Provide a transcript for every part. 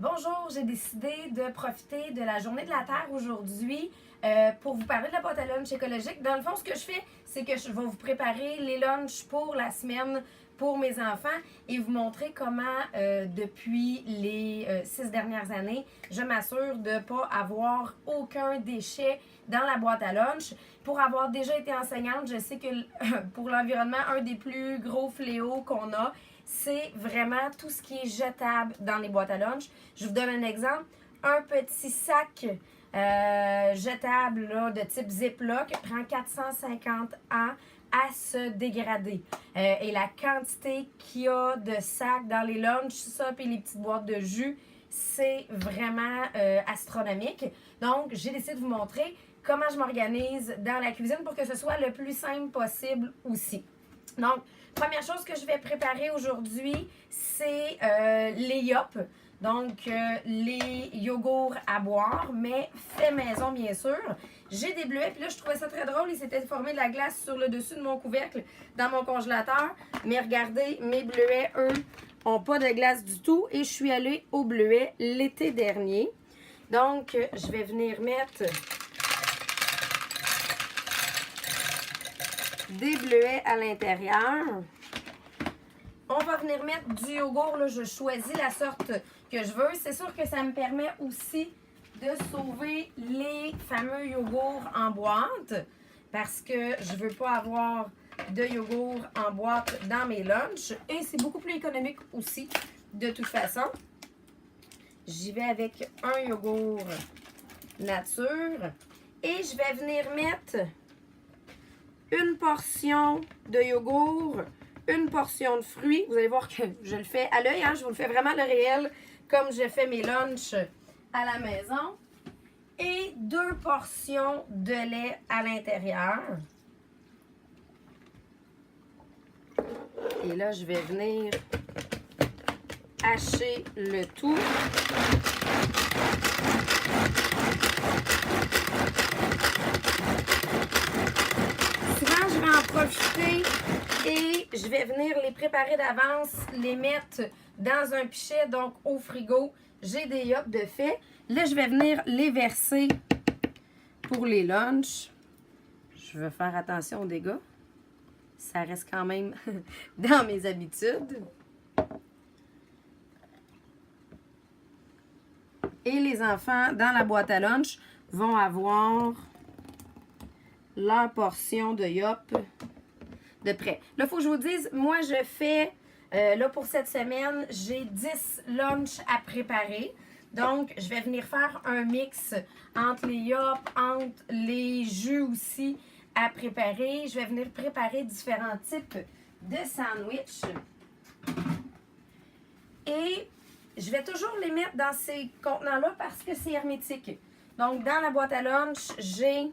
Bonjour, j'ai décidé de profiter de la journée de la Terre aujourd'hui pour vous parler de la boîte à lunch écologique. Dans le fond, ce que je fais, c'est que je vais vous préparer les lunchs pour la semaine pour mes enfants et vous montrer comment, depuis les 6 dernières années, je m'assure de ne pas avoir aucun déchet dans la boîte à lunch. Pour avoir déjà été enseignante, je sais que pour l'environnement, un des plus gros fléaux qu'on a, c'est vraiment tout ce qui est jetable dans les boîtes à lunch. Je vous donne un exemple. Un petit sac jetable là, de type Ziploc prend 450 ans à se dégrader. Et la quantité qu'il y a de sacs dans les lunchs, ça, puis les petites boîtes de jus, c'est vraiment astronomique. Donc, j'ai décidé de vous montrer comment je m'organise dans la cuisine pour que ce soit le plus simple possible aussi. Donc, première chose que je vais préparer aujourd'hui, c'est les yop. Donc, les yogourts à boire, mais fait maison, bien sûr. J'ai des bleuets, puis là, je trouvais ça très drôle. Il s'était formé de la glace sur le dessus de mon couvercle dans mon congélateur. Mais regardez, mes bleuets, eux, n'ont pas de glace du tout. Et je suis allée au bleuet l'été dernier. Donc, je vais venir mettre des bleuets à l'intérieur. On va venir mettre du yogourt. Là, je choisis la sorte que je veux. C'est sûr que ça me permet aussi de sauver les fameux yogourts en boîte parce que je ne veux pas avoir de yogourt en boîte dans mes lunchs. Et c'est beaucoup plus économique aussi, de toute façon. J'y vais avec un yogourt nature. Et je vais venir mettre une portion de yogourt, une portion de fruits. Vous allez voir que je le fais à l'œil, hein? Je vous le fais vraiment le réel comme je fais mes lunchs à la maison. Et 2 portions de lait à l'intérieur. Et là, je vais venir hacher le tout. Souvent, je vais en profiter et je vais venir les préparer d'avance, les mettre dans un pichet, donc au frigo. J'ai des yop de fait. Là, je vais venir les verser pour les lunchs. Je vais faire attention aux dégâts. Ça reste quand même dans mes habitudes. Et les enfants, dans la boîte à lunch, vont avoir leur portion de yop de près. Là, il faut que je vous dise, moi, je fais, là, pour cette semaine, j'ai 10 lunchs à préparer. Donc, je vais venir faire un mix entre les yop, entre les jus aussi à préparer. Je vais venir préparer différents types de sandwichs. Et je vais toujours les mettre dans ces contenants-là parce que c'est hermétique. Donc, dans la boîte à lunch, j'ai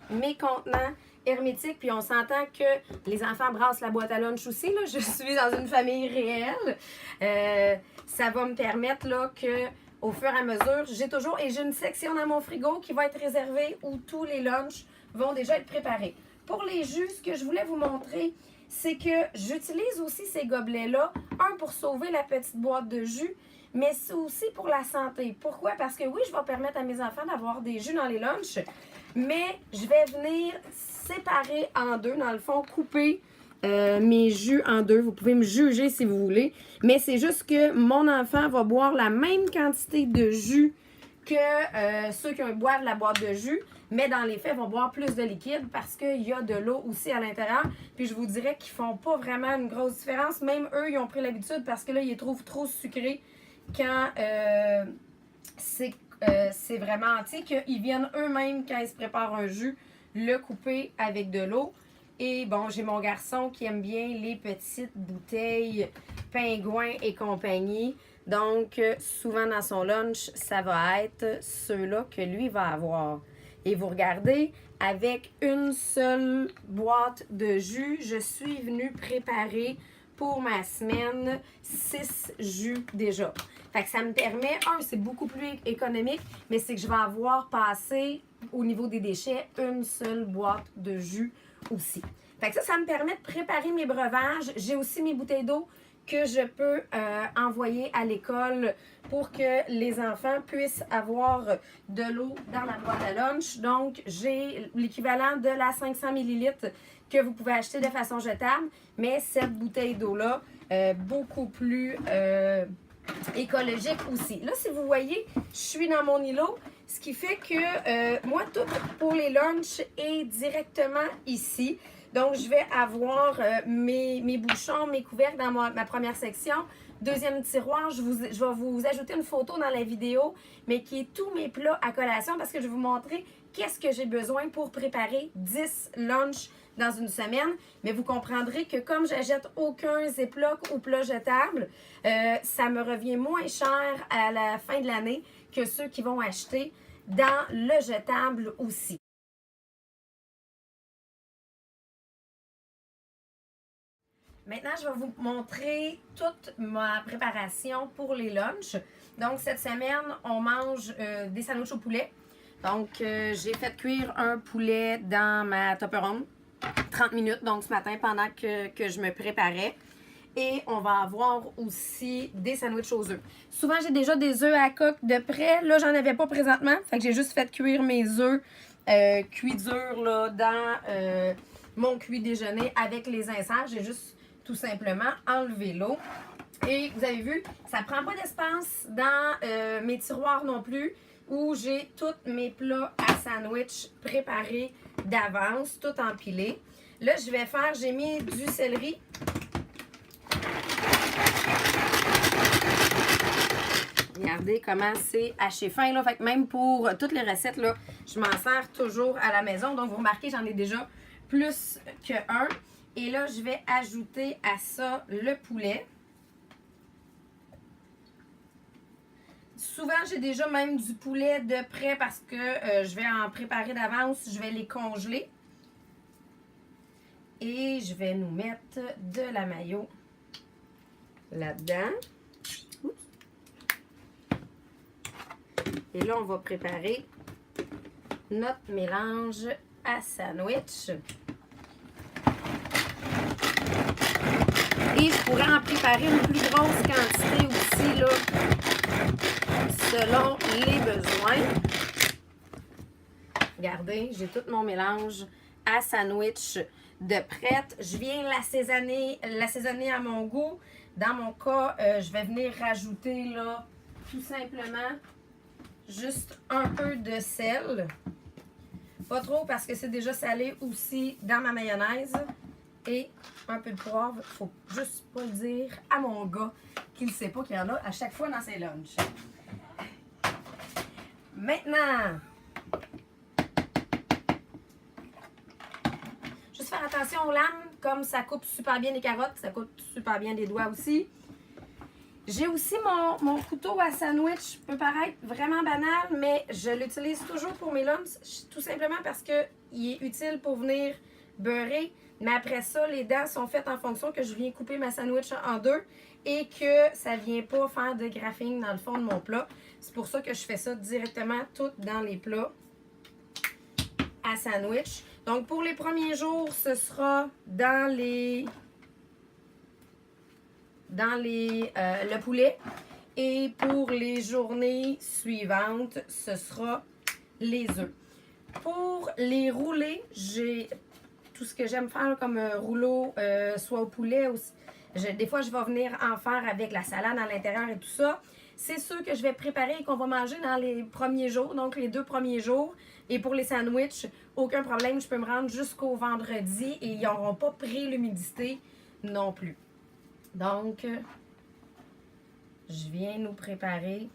mes contenants hermétiques. Puis, on s'entend que les enfants brassent la boîte à lunch aussi. Là. Je suis dans une famille réelle. Ça va me permettre là, que au fur et à mesure, j'ai toujours... Et j'ai une section dans mon frigo qui va être réservée où tous les lunchs vont déjà être préparés. Pour les jus, ce que je voulais vous montrer, c'est que j'utilise aussi ces gobelets-là. Un, pour sauver la petite boîte de jus, mais c'est aussi pour la santé. Pourquoi? Parce que oui, je vais permettre à mes enfants d'avoir des jus dans les lunchs, mais je vais venir séparer en deux, dans le fond, couper mes jus en deux. Vous pouvez me juger si vous voulez, mais c'est juste que mon enfant va boire la même quantité de jus que ceux qui boivent la boîte de jus, mais dans les faits, vont boire plus de liquide parce qu'il y a de l'eau aussi à l'intérieur. Puis je vous dirais qu'ils font pas vraiment une grosse différence. Même eux, ils ont pris l'habitude parce que là, ils les trouvent trop sucrés quand c'est vraiment entier, qu'ils viennent eux-mêmes, quand ils se préparent un jus, le couper avec de l'eau. Et bon, j'ai mon garçon qui aime bien les petites bouteilles Pingouin et compagnie. Donc, souvent dans son lunch, ça va être ceux-là que lui va avoir. Et vous regardez, avec une seule boîte de jus, je suis venue préparer pour ma semaine 6 jus déjà. Fait que ça me permet, c'est beaucoup plus économique, mais c'est que je vais avoir passé au niveau des déchets une seule boîte de jus aussi. Fait que ça me permet de préparer mes breuvages. J'ai aussi mes bouteilles d'eau que je peux envoyer à l'école pour que les enfants puissent avoir de l'eau dans la boîte à lunch. Donc, j'ai l'équivalent de la 500 ml que vous pouvez acheter de façon jetable, mais cette bouteille d'eau-là, beaucoup plus écologique aussi. Là, si vous voyez, je suis dans mon îlot, ce qui fait que moi, tout pour les lunchs est directement ici. Donc, je vais avoir mes bouchons, mes couvercles dans ma première section. Deuxième tiroir, je vais vous ajouter une photo dans la vidéo, mais qui est tous mes plats à collation parce que je vais vous montrer qu'est-ce que j'ai besoin pour préparer 10 lunchs dans une semaine. Mais vous comprendrez que comme j'achète aucun Ziploc ou plat jetable, ça me revient moins cher à la fin de l'année que ceux qui vont acheter dans le jetable aussi. Maintenant, je vais vous montrer toute ma préparation pour les lunchs. Donc, cette semaine, on mange des sandwichs au poulet. Donc, j'ai fait cuire un poulet dans ma Tupperware 30 minutes, donc ce matin, pendant que je me préparais. Et on va avoir aussi des sandwichs aux œufs. Souvent, j'ai déjà des œufs à coque de près. Là, j'en avais pas présentement. Fait que j'ai juste fait cuire mes œufs cuits durs là, dans mon cuit déjeuner avec les inserts. J'ai juste tout simplement enlevé l'eau. Et vous avez vu, ça prend pas d'espace dans mes tiroirs non plus, où j'ai tous mes plats à sandwich préparés d'avance, tout empilés. Là, je vais faire, j'ai mis du céleri. Regardez comment c'est haché fin, là. Fait que même pour toutes les recettes, là, je m'en sers toujours à la maison. Donc, vous remarquez, j'en ai déjà plus qu'un. Et là, je vais ajouter à ça le poulet. Souvent, j'ai déjà même du poulet de près parce que je vais en préparer d'avance. Je vais les congeler. Et je vais nous mettre de la mayo là-dedans. Et là, on va préparer notre mélange à sandwich. Et je pourrais en préparer une plus grosse quantité aussi, là, selon les besoins. Regardez, j'ai tout mon mélange à sandwich de prête. Je viens l'assaisonner à mon goût. Dans mon cas, je vais venir rajouter là, tout simplement juste un peu de sel. Pas trop parce que c'est déjà salé aussi dans ma mayonnaise. Et un peu de poivre. Faut juste pas le dire à mon gars qu'il ne sait pas qu'il y en a à chaque fois dans ses lunchs. Maintenant, juste faire attention aux lames. Comme ça coupe super bien les carottes, ça coupe super bien les doigts aussi. J'ai aussi mon couteau à sandwich. Peut paraître vraiment banal, mais je l'utilise toujours pour mes lunchs. Tout simplement parce qu'il est utile pour venir beurrer. Mais après ça, les dents sont faites en fonction que je viens couper ma sandwich en deux et que ça ne vient pas faire de graphing dans le fond de mon plat. C'est pour ça que je fais ça directement tout dans les plats à sandwich. Donc, pour les premiers jours, ce sera dans le poulet. Et pour les journées suivantes, ce sera les œufs. Pour les roulés, j'ai tout ce que j'aime faire comme rouleau, soit au poulet. Des fois, je vais venir en faire avec la salade à l'intérieur et tout ça. C'est ceux que je vais préparer et qu'on va manger dans les premiers jours, donc les 2 premiers jours. Et pour les sandwichs, aucun problème, je peux me rendre jusqu'au vendredi et ils n'auront pas pris l'humidité non plus. Donc, je viens nous préparer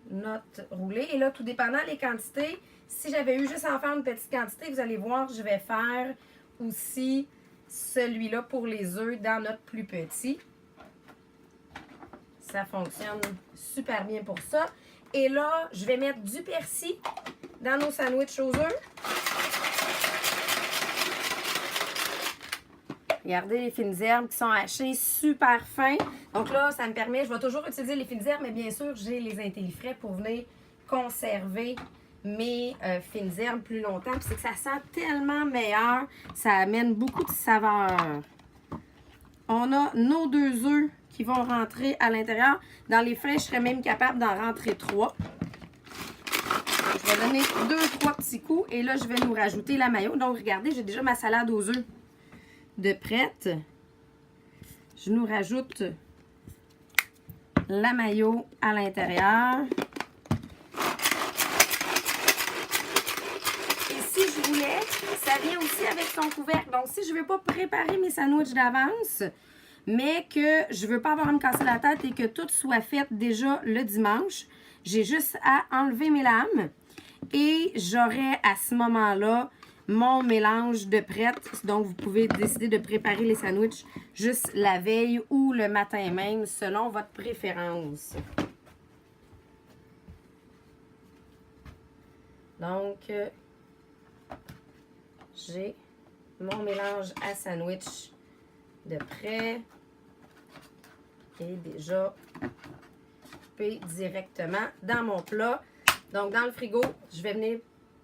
notre roulé. Et là, tout dépendant des quantités, si j'avais eu juste à en faire une petite quantité, vous allez voir, je vais faire aussi celui-là pour les œufs dans notre plus petit. Ça fonctionne super bien pour ça. Et là, je vais mettre du persil dans nos sandwichs aux œufs. Regardez les fines herbes qui sont hachées super fins. Donc là, ça me permet, je vais toujours utiliser les fines herbes, mais bien sûr, j'ai les intellifrais pour venir conserver mes fines herbes plus longtemps. Puis c'est que ça sent tellement meilleur. Ça amène beaucoup de saveur. On a nos 2 œufs qui vont rentrer à l'intérieur. Dans les frais, je serais même capable d'en rentrer 3. Je vais donner 2-3 petits coups. Et là, je vais nous rajouter la mayo. Donc, regardez, j'ai déjà ma salade aux œufs de prête. Je nous rajoute la mayo à l'intérieur. Et si je voulais, ça vient aussi avec son couvercle. Donc, si je ne veux pas préparer mes sandwichs d'avance, mais que je ne veux pas avoir à me casser la tête et que tout soit fait déjà le dimanche, j'ai juste à enlever mes lames et j'aurai à ce moment-là mon mélange de prête. Donc, vous pouvez décider de préparer les sandwichs juste la veille ou le matin même, selon votre préférence. Donc, j'ai mon mélange à sandwich de prêt et déjà coupé directement dans mon plat. Donc, dans le frigo, je vais venir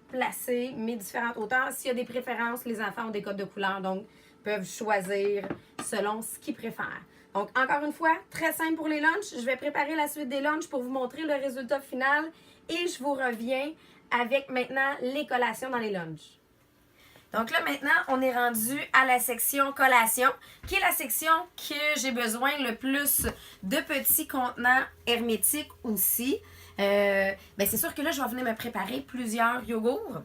placer mes différentes hauteurs. S'il y a des préférences, les enfants ont des codes de couleur, donc peuvent choisir selon ce qu'ils préfèrent. Donc, encore une fois, très simple pour les lunchs. Je vais préparer la suite des lunchs pour vous montrer le résultat final et je vous reviens avec maintenant les collations dans les lunchs. Donc là, maintenant, on est rendu à la section collation, qui est la section que j'ai besoin le plus de petits contenants hermétiques aussi. C'est sûr que là, je vais venir me préparer plusieurs yogourts.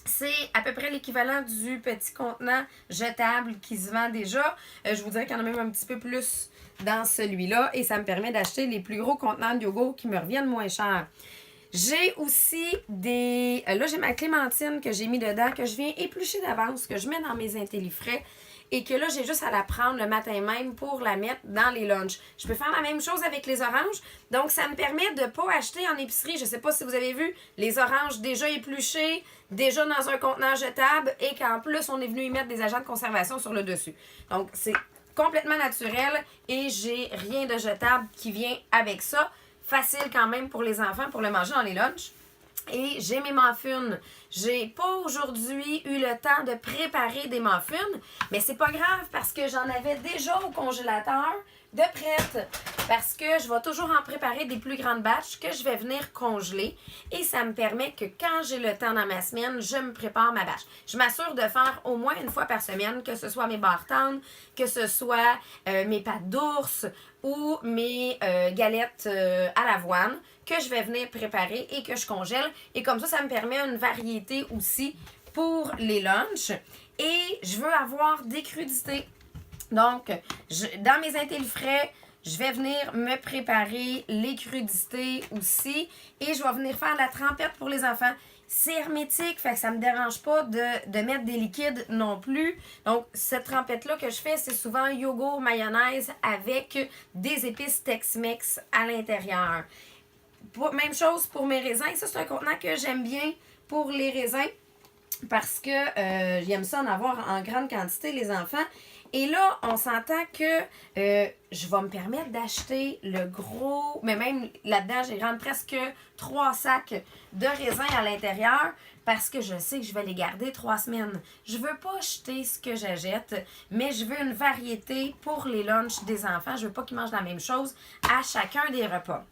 C'est à peu près l'équivalent du petit contenant jetable qui se vend déjà. Je vous dirais qu'il y en a même un petit peu plus dans celui-là et ça me permet d'acheter les plus gros contenants de yogourt qui me reviennent moins cher. J'ai aussi des... Là, j'ai ma clémentine que j'ai mis dedans, que je viens éplucher d'avance, que je mets dans mes intellifrais et que là, j'ai juste à la prendre le matin même pour la mettre dans les lunchs. Je peux faire la même chose avec les oranges. Donc, ça me permet de ne pas acheter en épicerie. Je ne sais pas si vous avez vu, les oranges déjà épluchées, déjà dans un contenant jetable et qu'en plus, on est venu y mettre des agents de conservation sur le dessus. Donc, c'est complètement naturel et j'ai rien de jetable qui vient avec ça. Facile quand même pour les enfants pour le manger dans les lunchs. Et j'ai mes muffins. J'ai pas aujourd'hui eu le temps de préparer des muffins, mais c'est pas grave parce que j'en avais déjà au congélateur de prête. Parce que je vais toujours en préparer des plus grandes batches que je vais venir congeler. Et ça me permet que quand j'ai le temps dans ma semaine, je me prépare ma batch. Je m'assure de faire au moins une fois par semaine, que ce soit mes barres tendres, que ce soit mes pâtes d'ours ou mes galettes à l'avoine que je vais venir préparer et que je congèle. Et comme ça me permet une variété aussi pour les lunchs. Et je veux avoir des crudités. Donc, dans mes intellifrais, je vais venir me préparer les crudités aussi. Et je vais venir faire la trempette pour les enfants. C'est hermétique, fait que ça ne me dérange pas de mettre des liquides non plus. Donc, cette trempette-là que je fais, c'est souvent yogourt mayonnaise avec des épices Tex-Mex à l'intérieur. Même chose pour mes raisins. Ça, c'est un contenant que j'aime bien pour les raisins parce que j'aime ça en avoir en grande quantité, les enfants. Et là, on s'entend que je vais me permettre d'acheter le gros... Mais même là-dedans, j'ai rendu presque 3 sacs de raisins à l'intérieur parce que je sais que je vais les garder 3 semaines. Je veux pas acheter ce que j'achète, mais je veux une variété pour les lunchs des enfants. Je veux pas qu'ils mangent la même chose à chacun des repas.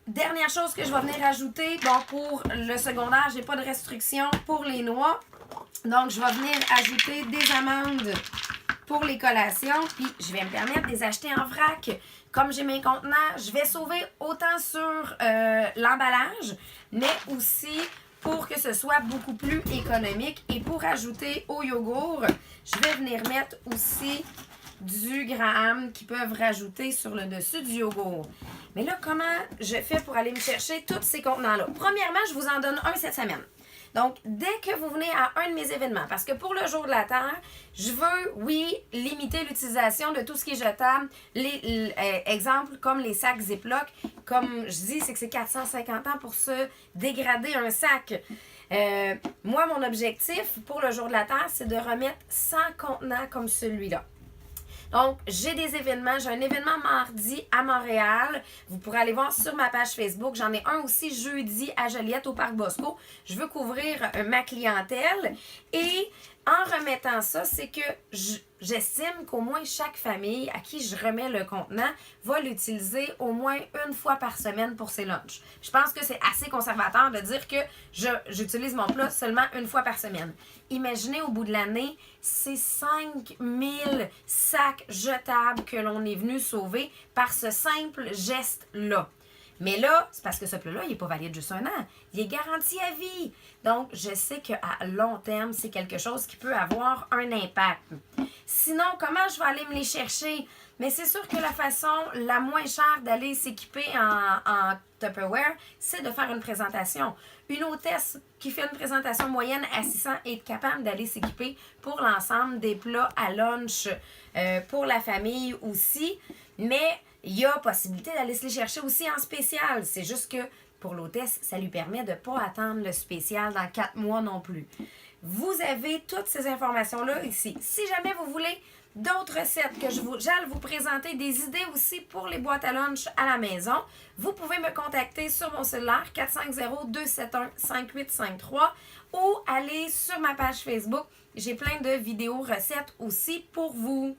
Dernière chose que je vais venir ajouter, bon, pour le secondaire, j'ai pas de restriction pour les noix. Donc, je vais venir ajouter des amandes pour les collations. Puis, je vais me permettre de les acheter en vrac. Comme j'ai mes contenants, je vais sauver autant sur l'emballage, mais aussi pour que ce soit beaucoup plus économique. Et pour ajouter au yogourt, je vais venir mettre aussi du graham qu'ils peuvent rajouter sur le dessus du yogourt. Mais là, comment je fais pour aller me chercher tous ces contenants-là? Premièrement, je vous en donne un cette semaine. Donc, dès que vous venez à un de mes événements, parce que pour le jour de la Terre, je veux, oui, limiter l'utilisation de tout ce qui est jetable. Exemples comme les sacs Ziploc, comme je dis, c'est que c'est 450 ans pour se dégrader un sac. Moi, mon objectif pour le jour de la Terre, c'est de remettre 100 contenants comme celui-là. Donc, j'ai des événements. J'ai un événement mardi à Montréal. Vous pourrez aller voir sur ma page Facebook. J'en ai un aussi jeudi à Joliette au Parc Bosco. Je veux couvrir ma clientèle. Et en remettant ça, c'est que j'estime qu'au moins chaque famille à qui je remets le contenant va l'utiliser au moins une fois par semaine pour ses lunchs. Je pense que c'est assez conservateur de dire que j'utilise mon plat seulement une fois par semaine. Imaginez au bout de l'année, c'est 5000 sacs jetables que l'on est venu sauver par ce simple geste-là. Mais là, c'est parce que ce plat-là, il n'est pas valide juste un an. Il est garanti à vie. Donc, je sais qu'à long terme, c'est quelque chose qui peut avoir un impact. Sinon, comment je vais aller me les chercher? Mais c'est sûr que la façon la moins chère d'aller s'équiper en Tupperware, c'est de faire une présentation. Une hôtesse qui fait une présentation moyenne à 600 est capable d'aller s'équiper pour l'ensemble des plats à lunch pour la famille aussi. Mais il y a possibilité d'aller se les chercher aussi en spécial. C'est juste que pour l'hôtesse, ça lui permet de ne pas attendre le spécial dans 4 mois non plus. Vous avez toutes ces informations-là ici. Si jamais vous voulez d'autres recettes que j'allais vous présenter, des idées aussi pour les boîtes à lunch à la maison, vous pouvez me contacter sur mon cellulaire 450-271-5853 ou aller sur ma page Facebook. J'ai plein de vidéos recettes aussi pour vous.